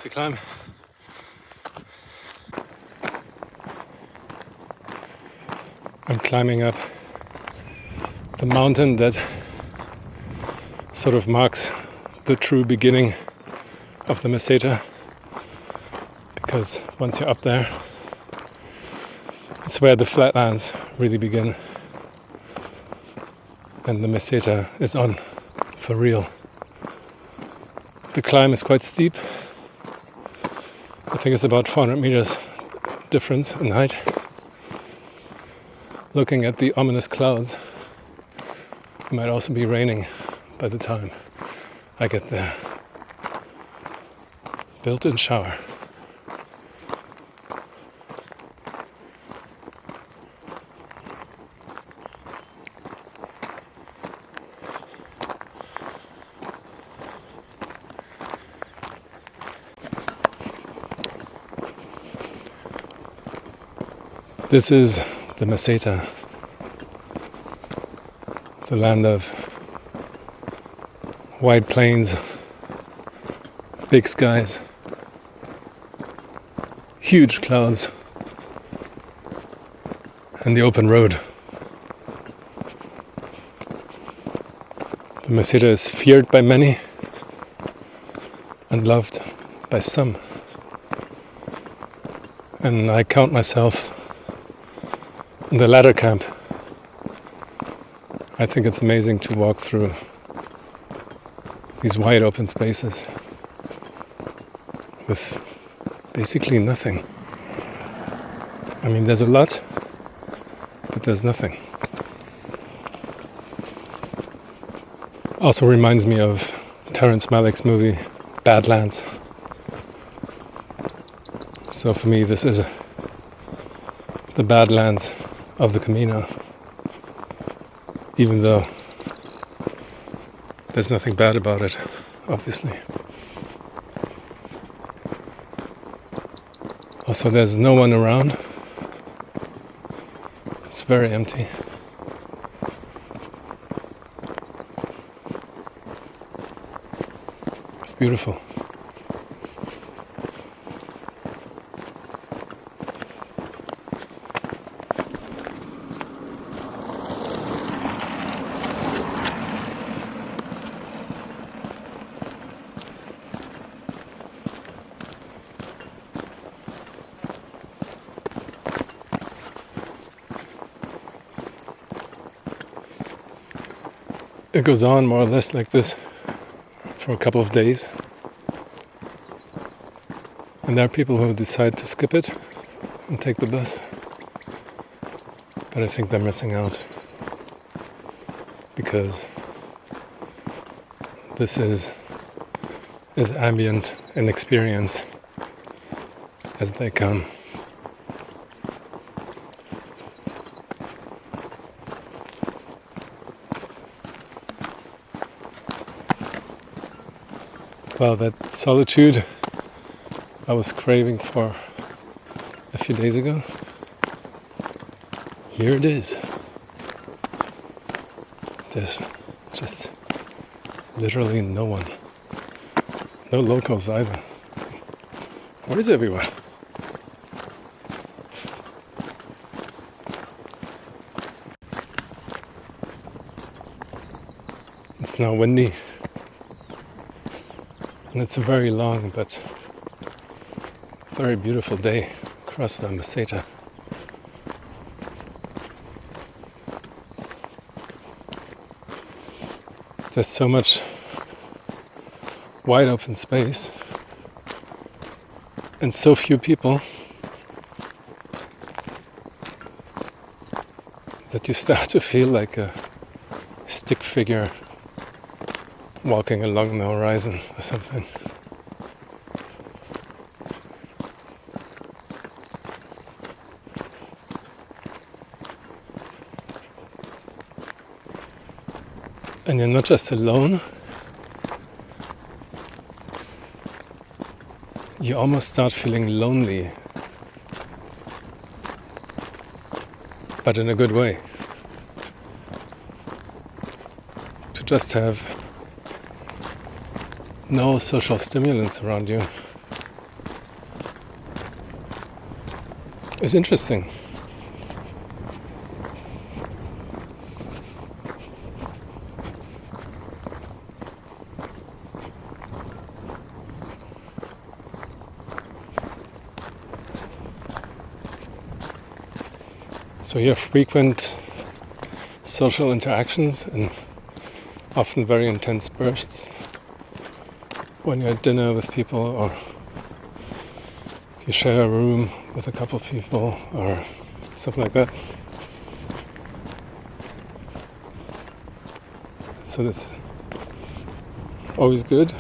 to climb. I'm climbing up the mountain that sort of marks the true beginning of the Meseta, because once you're up there, it's where the flatlands really begin, and the Meseta is on for real. The climb is quite steep. I think it's about 400 meters difference in height. Looking at the ominous clouds, it might also be raining by the time I get there. Built-in shower. This is the Meseta, the land of wide plains, big skies, huge clouds, and the open road. The Meseta is feared by many and loved by some. And I count myself in the latter camp. I think it's amazing to walk through these wide open spaces with basically nothing. I mean, there's a lot, but there's nothing. Also reminds me of Terrence Malick's movie Badlands. So for me, this is the Badlands of the Camino, even though there's nothing bad about it, obviously. Also, there's no one around. It's very empty. It's beautiful. It goes on more or less like this for a couple of days. And there are people who decide to skip it and take the bus. But I think they're missing out, because this is as ambient an experience as they come. Well, that solitude I was craving for a few days ago, here it is. There's just literally no one. No locals either. Where is everyone? It's now windy. And it's a very long but very beautiful day across the Meseta. There's so much wide open space and so few people that you start to feel like a stick figure walking along the horizon or something. And you're not just alone, you almost start feeling lonely, but in a good way. To just have no social stimulants around you is interesting. So you have frequent social interactions and often very intense bursts when you're at dinner with people, or you share a room with a couple of people or something like that. So that's always good,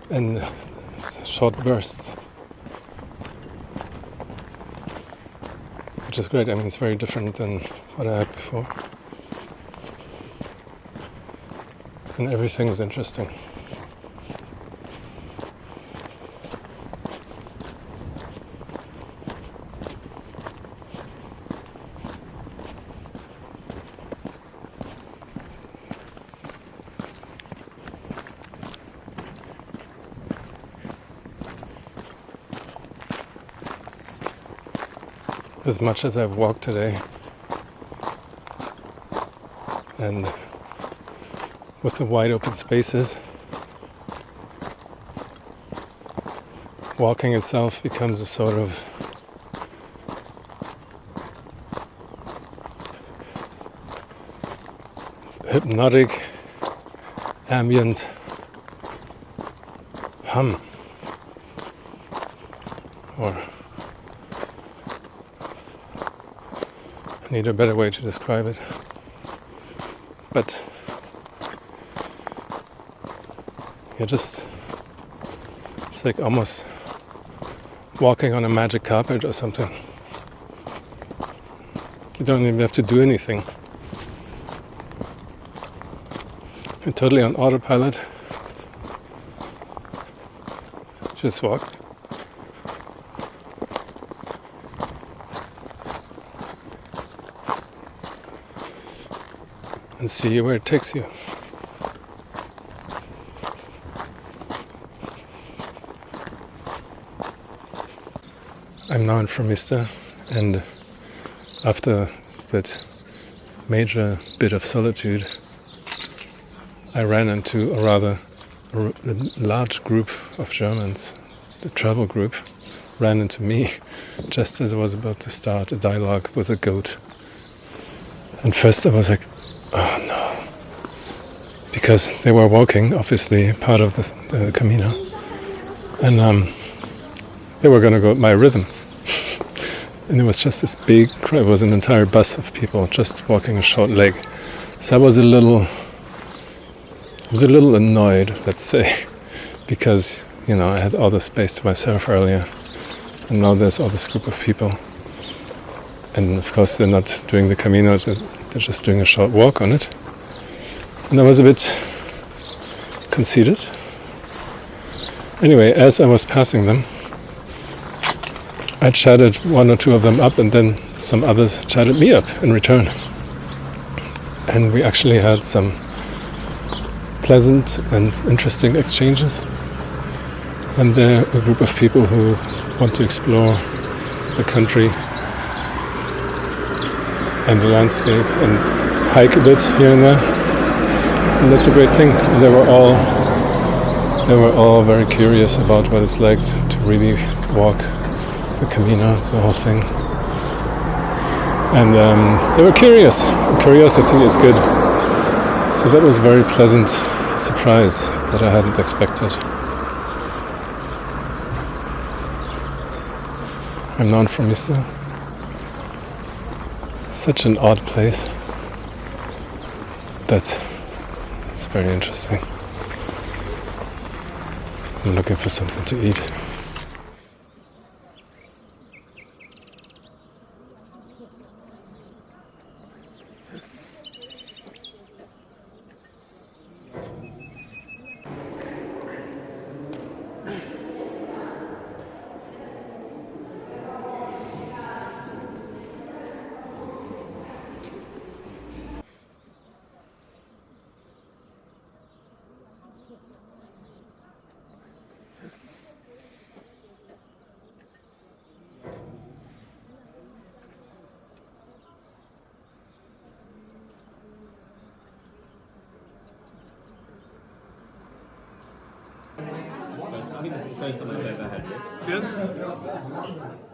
and short bursts, which is great. I mean, it's very different than what I had before, and everything is interesting. As much as I've walked today, and with the wide open spaces, walking itself becomes a sort of hypnotic, ambient hum, or I need a better way to describe it. But it's like almost walking on a magic carpet or something. You don't even have to do anything. You're totally on autopilot. Just walk. And see where it takes you. I'm now in Meseta, and after that major bit of solitude, I ran into a rather large group of Germans. The travel group ran into me just as I was about to start a dialogue with a goat. And first I was like, oh no, because they were walking, obviously part of the Camino, and they were going to go at my rhythm. And it was just this big crowd. It was an entire bus of people just walking a short leg. So I was a little annoyed, let's say, because I had all the space to myself earlier, and now there's all this group of people, and of course they're not doing the Camino. They're just doing a short walk on it. And I was a bit conceited. Anyway, as I was passing them, I chatted one or two of them up, and then some others chatted me up in return. And we actually had some pleasant and interesting exchanges. And they're a group of people who want to explore the country and the landscape and hike a bit here and there. And that's a great thing. And they were all very curious about what it's like to really walk the Camino, the whole thing. And they were curious. Curiosity is good. So that was a very pleasant surprise that I hadn't expected. I'm known from Meseta. Such an odd place, but it's very interesting. I'm looking for something to eat. I think this is the first time I've ever had this. Yes.